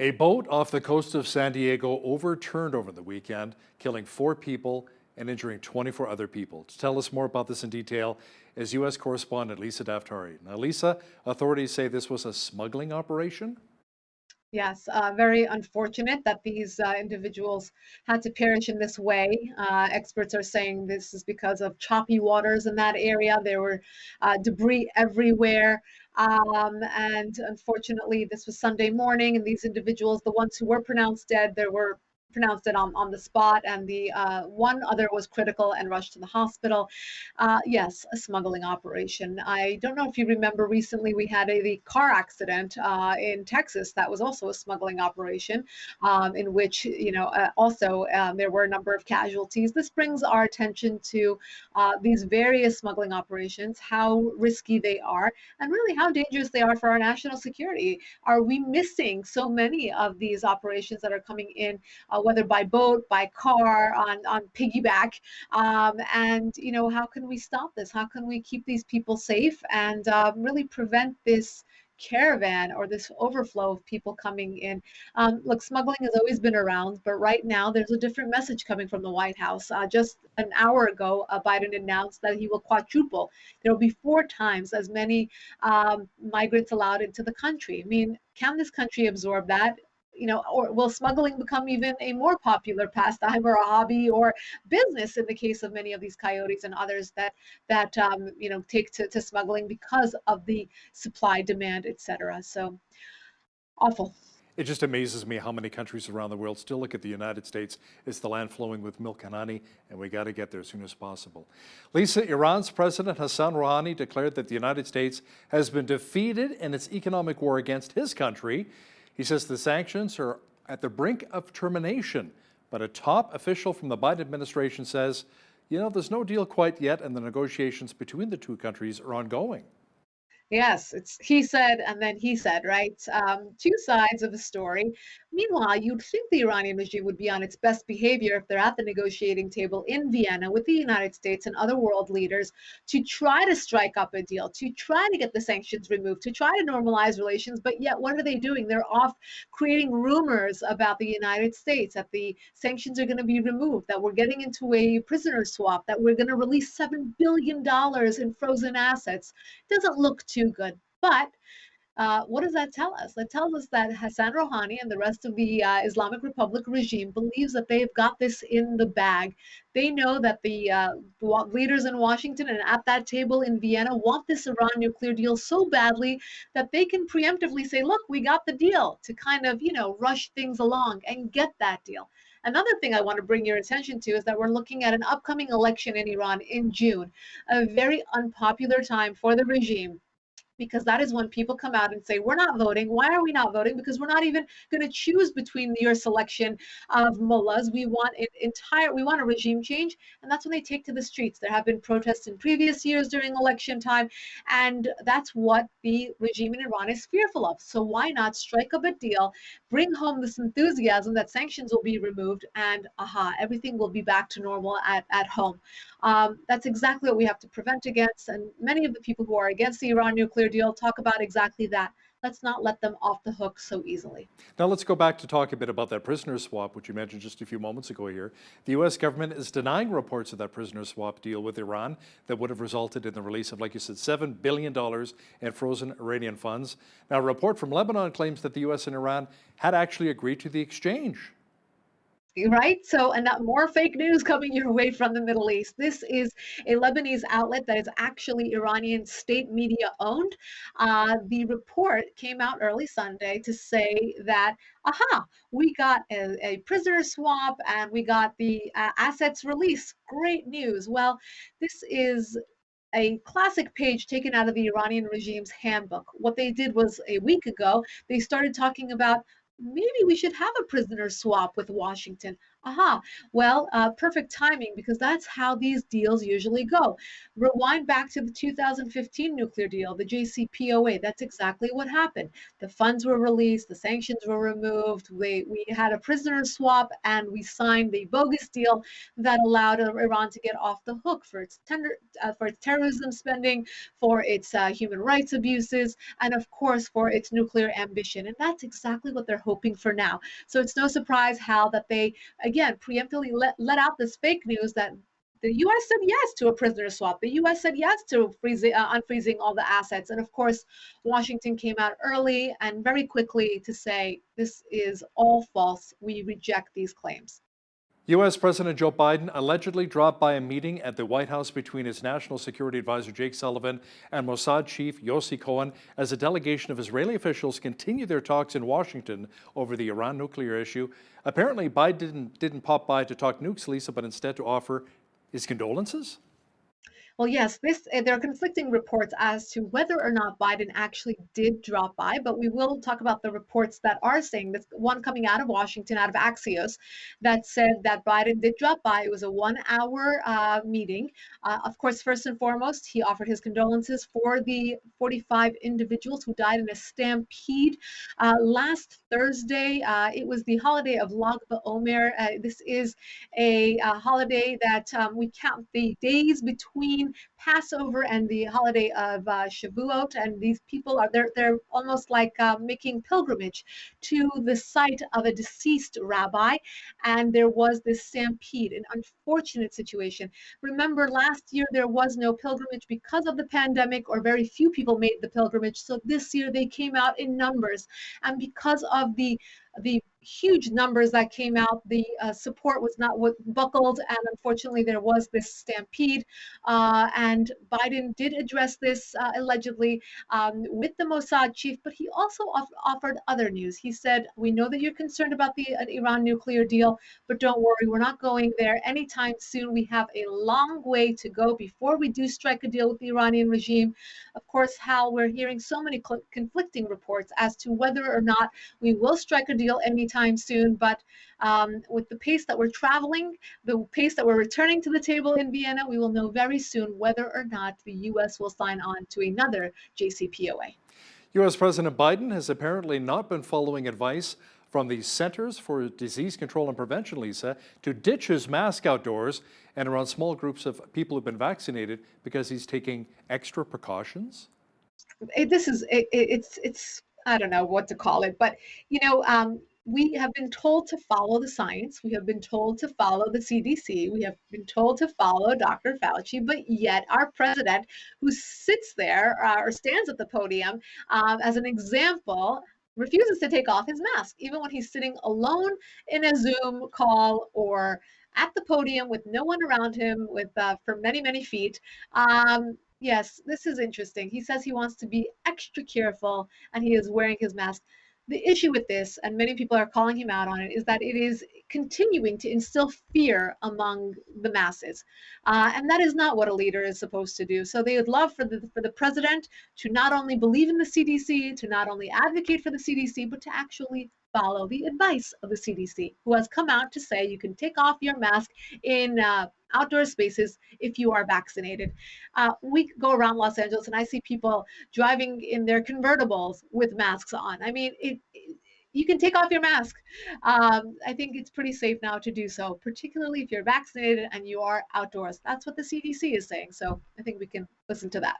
A boat off the coast of San Diego overturned over the weekend, killing 4 people and injuring 24 other people. To tell us more about this in detail is U.S. correspondent Lisa Daftari. Now, Lisa, authorities say this was a smuggling operation? Yes, very unfortunate that these individuals had to perish in this way. Experts are saying this is because of choppy waters in that area. There were debris everywhere. And unfortunately, this was Sunday morning, and these individuals, the ones who were pronounced dead, there were pronounced dead on the spot, and the one other was critical and rushed to the hospital. Yes, a smuggling operation. I don't know if you remember recently we had the car accident in Texas that was also a smuggling operation, in which also there were a number of casualties. This brings our attention to these various smuggling operations, how risky they are, and really how dangerous they are for our national security. Are we missing so many of these operations that are coming in, whether by boat, by car, on piggyback? And how can we stop this? How can we keep these people safe and really prevent this caravan or this overflow of people coming in? Look, smuggling has always been around, but right now there's a different message coming from the White House. Just an hour ago, Biden announced that he will quadruple. There will be 4 times as many migrants allowed into the country. I mean, can this country absorb that? Or will smuggling become even a more popular pastime or a hobby or business in the case of many of these coyotes and others that take to smuggling because of the supply, demand, etc. So awful. It just amazes me how many countries around the world still look at the United States as the land flowing with milk and honey, and we got to get there as soon as possible. Lisa, Iran's President Hassan Rouhani declared that the United States has been defeated in its economic war against his country. He says the sanctions are at the brink of termination, but a top official from the Biden administration says, there's no deal quite yet, and the negotiations between the two countries are ongoing. Yes, it's he said and then he said, right? Two sides of the story. Meanwhile, you'd think the Iranian regime would be on its best behavior if they're at the negotiating table in Vienna with the United States and other world leaders to try to strike up a deal, to try to get the sanctions removed, to try to normalize relations. But yet, what are they doing? They're off creating rumors about the United States, that the sanctions are going to be removed, that we're getting into a prisoner swap, that we're going to release $7 billion in frozen assets. Doesn't look too good. But what does that tell us? That tells us that Hassan Rouhani and the rest of the Islamic Republic regime believes that they've got this in the bag. They know that the leaders in Washington and at that table in Vienna want this Iran nuclear deal so badly that they can preemptively say, look, we got the deal, to kind of, rush things along and get that deal. Another thing I want to bring your attention to is that we're looking at an upcoming election in Iran in June, a very unpopular time for the regime, because that is when people come out and say, we're not voting. Why are we not voting? Because we're not even going to choose between your selection of mullahs. We want a regime change. And that's when they take to the streets. There have been protests in previous years during election time. And that's what the regime in Iran is fearful of. So why not strike up a deal, bring home this enthusiasm that sanctions will be removed, and everything will be back to normal at home. That's exactly what we have to prevent against. And many of the people who are against the Iran nuclear deal talk about exactly that. Let's not let them off the hook so easily. Now let's go back to talk a bit about that prisoner swap, which you mentioned just a few moments ago here. The U.S. government is denying reports of that prisoner swap deal with Iran that would have resulted in the release of, like you said, $7 billion in frozen Iranian funds. Now, a report from Lebanon claims that the U.S. and Iran had actually agreed to the exchange. Right? So, and that more fake news coming your way from the Middle East. This is a Lebanese outlet that is actually Iranian state media owned. The report came out early Sunday to say that, we got a prisoner swap and we got the assets released. Great news. Well, this is a classic page taken out of the Iranian regime's handbook. What they did was, a week ago, they started talking about maybe we should have a prisoner swap with Washington. Aha. Well, perfect timing because that's how these deals usually go. Rewind back to the 2015 nuclear deal, the JCPOA. That's exactly what happened. The funds were released, the sanctions were removed. We had a prisoner swap, and we signed the bogus deal that allowed Iran to get off the hook for its terrorism spending, for its human rights abuses, and of course for its nuclear ambition. And that's exactly what they're hoping for now. So it's no surprise how that they again preemptively let out this fake news that the U.S. said yes to a prisoner swap. The U.S. said yes to unfreezing all the assets. And of course, Washington came out early and very quickly to say this is all false. We reject these claims. U.S. President Joe Biden allegedly dropped by a meeting at the White House between his National Security Advisor Jake Sullivan and Mossad Chief Yossi Cohen as a delegation of Israeli officials continue their talks in Washington over the Iran nuclear issue. Apparently, Biden didn't pop by to talk nukes, Lisa, but instead to offer his condolences. Well, yes, there are conflicting reports as to whether or not Biden actually did drop by, but we will talk about the reports that are saying this. One coming out of Washington, out of Axios, that said that Biden did drop by. It was a 1 hour meeting. Of course, first and foremost, he offered his condolences for the 45 individuals who died in a stampede last Thursday. It was the holiday of Lag BaOmer. This is a holiday that we count the days between Passover and the holiday of Shavuot, and these people are they're almost like making pilgrimage to the site of a deceased rabbi, and there was this stampede, an unfortunate situation. Remember, last year there was no pilgrimage because of the pandemic, or very few people made the pilgrimage. So this year they came out in numbers, and because of the huge numbers that came out, the support was not what buckled, and unfortunately there was this stampede. And Biden did address this allegedly with the Mossad chief, but he also offered other news. He said, "We know that you're concerned about the Iran nuclear deal, but don't worry, we're not going there anytime soon. We have a long way to go before we do strike a deal with the Iranian regime." Of course, Hal, we're hearing so many conflicting reports as to whether or not we will strike a deal anytime soon. But with the pace that we're traveling, the pace that we're returning to the table in Vienna, we will know very soon whether or not the U.S. will sign on to another JCPOA. U.S. President Biden has apparently not been following advice from the Centers for Disease Control and Prevention, Lisa, to ditch his mask outdoors and around small groups of people who've been vaccinated because he's taking extra precautions. It's I don't know what to call it, but we have been told to follow the science. We have been told to follow the CDC. We have been told to follow Dr. Fauci, but yet our president, who sits there or stands at the podium as an example, refuses to take off his mask, even when he's sitting alone in a Zoom call or at the podium with no one around him with for many, many feet. Yes, this is interesting. He says he wants to be extra careful and he is wearing his mask. The issue with this, and many people are calling him out on it, is that it is continuing to instill fear among the masses. And that is not what a leader is supposed to do. So they would love for the president to not only believe in the CDC, to not only advocate for the CDC, but to actually follow the advice of the CDC, who has come out to say you can take off your mask in outdoor spaces if you are vaccinated. We go around Los Angeles and I see people driving in their convertibles with masks on. I mean, you can take off your mask. I think it's pretty safe now to do so, particularly if you're vaccinated and you are outdoors. That's what the CDC is saying. So I think we can listen to that.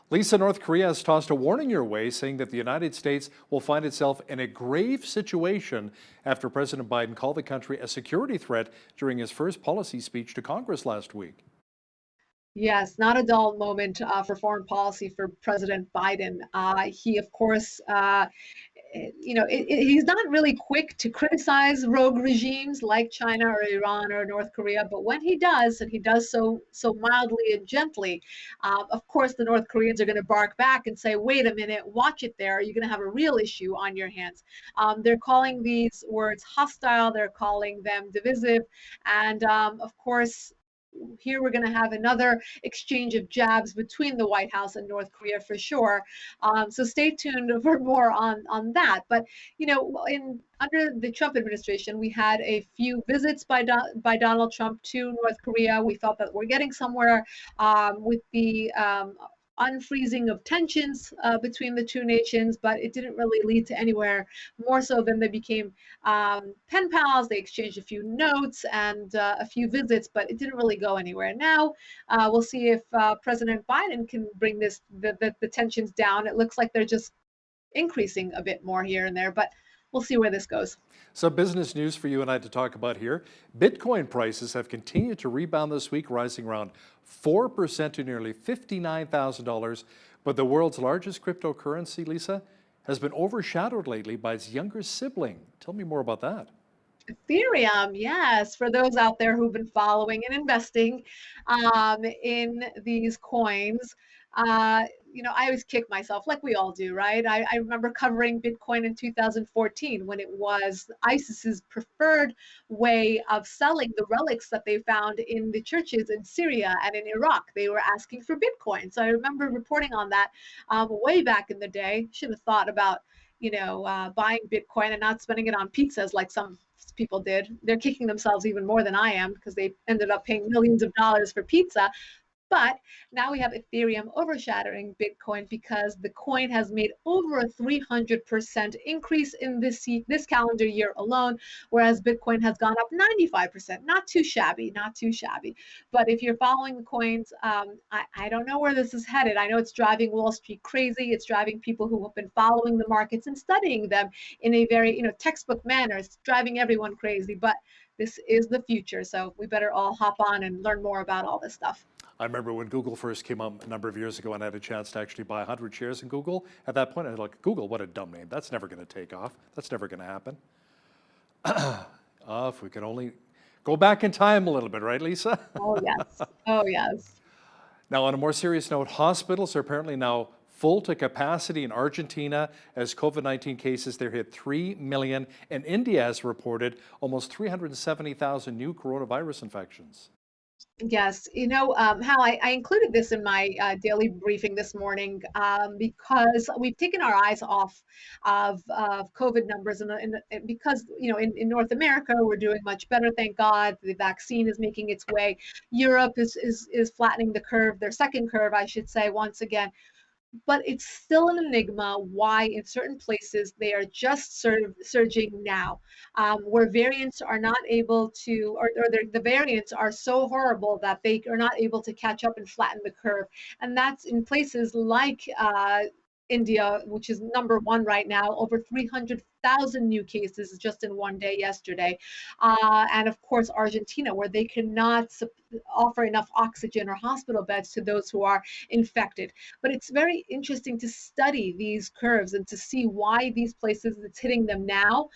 Lisa, North Korea has tossed a warning your way, saying that the United States will find itself in a grave situation after President Biden called the country a security threat during his first policy speech to Congress last week. Yes, not a dull moment for foreign policy for President Biden. He, of course, he's not really quick to criticize rogue regimes like China or Iran or North Korea, but when he does, and he does so mildly and gently, of course, the North Koreans are going to bark back and say, "Wait a minute, watch it there. You're going to have a real issue on your hands." They're calling these words hostile. They're calling them divisive, and of course, here we're going to have another exchange of jabs between the White House and North Korea for sure. So stay tuned for more on that. But in under the Trump administration, we had a few visits by Donald Trump to North Korea. We felt that we're getting somewhere with the unfreezing of tensions between the two nations, but it didn't really lead to anywhere more so than they became pen pals. They exchanged a few notes and a few visits, but it didn't really go anywhere. Now we'll see if President Biden can bring the tensions down. It looks like they're just increasing a bit more here and there, but we'll see where this goes. So business news for you and I to talk about here. Bitcoin prices have continued to rebound this week, rising around 4% to nearly $59,000. But the world's largest cryptocurrency, Lisa, has been overshadowed lately by its younger sibling. Tell me more about that. Ethereum, yes, for those out there who've been following and investing in these coins. Uh, I always kick myself, like we all do, right? I remember covering Bitcoin in 2014 when it was ISIS's preferred way of selling the relics that they found in the churches in Syria and in Iraq. They were asking for Bitcoin. So I remember reporting on that way back in the day. Should have thought about buying Bitcoin and not spending it on pizzas like some people did. They're kicking themselves even more than I am because they ended up paying millions of dollars for pizza. But now we have Ethereum overshadowing Bitcoin because the coin has made over a 300% increase in this calendar year alone, whereas Bitcoin has gone up 95%. Not too shabby, not too shabby. But if you're following the coins, I don't know where this is headed. I know it's driving Wall Street crazy. It's driving people who have been following the markets and studying them in a very textbook manner. It's driving everyone crazy. But this is the future, so we better all hop on and learn more about all this stuff. I remember when Google first came up a number of years ago and I had a chance to actually buy 100 shares in Google. At that point, I was like, Google, what a dumb name. That's never going to take off. That's never going to happen. If we could only go back in time a little bit, right, Lisa? Oh, yes. Oh, yes. Now, on a more serious note, hospitals are apparently now full to capacity in Argentina as COVID-19 cases there hit 3 million, and India has reported almost 370,000 new coronavirus infections. Yes, Hal, I included this in my daily briefing this morning because we've taken our eyes off of COVID numbers, and because in North America we're doing much better, thank God. The vaccine is making its way. Europe is flattening the curve, their second curve, I should say, once again. But it's still an enigma why in certain places they are just sort of surging now, where variants are not able to, or the variants are so horrible that they are not able to catch up and flatten the curve. And that's in places like India, which is number one right now, over 300,000 new cases just in one day yesterday. And of course, Argentina, where they cannot offer enough oxygen or hospital beds to those who are infected. But it's very interesting to study these curves and to see why these places it's hitting them now.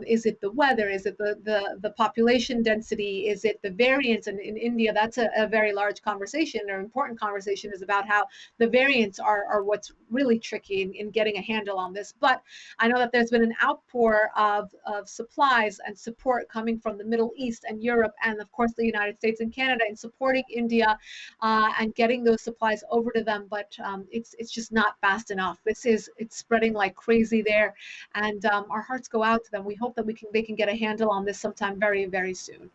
Is it the weather? Is it the population density? Is it the variants? And in India, that's a very large conversation or important conversation, is about how the variants are what's really tricky in getting a handle on this. But I know that there's been an outpour of supplies and support coming from the Middle East and Europe, and of course the United States and Canada, in supporting India and getting those supplies over to them. But it's just not fast enough. It's spreading like crazy there, and our hearts go out to them. We hope that they can get a handle on this sometime very, very soon.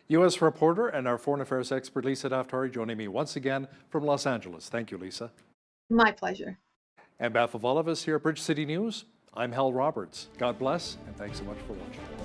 U.S. reporter and our foreign affairs expert Lisa Daftari joining me once again from Los Angeles. Thank you, Lisa. My pleasure. On behalf of all of us here at Bridge City News, I'm Hal Roberts. God bless, and thanks so much for watching.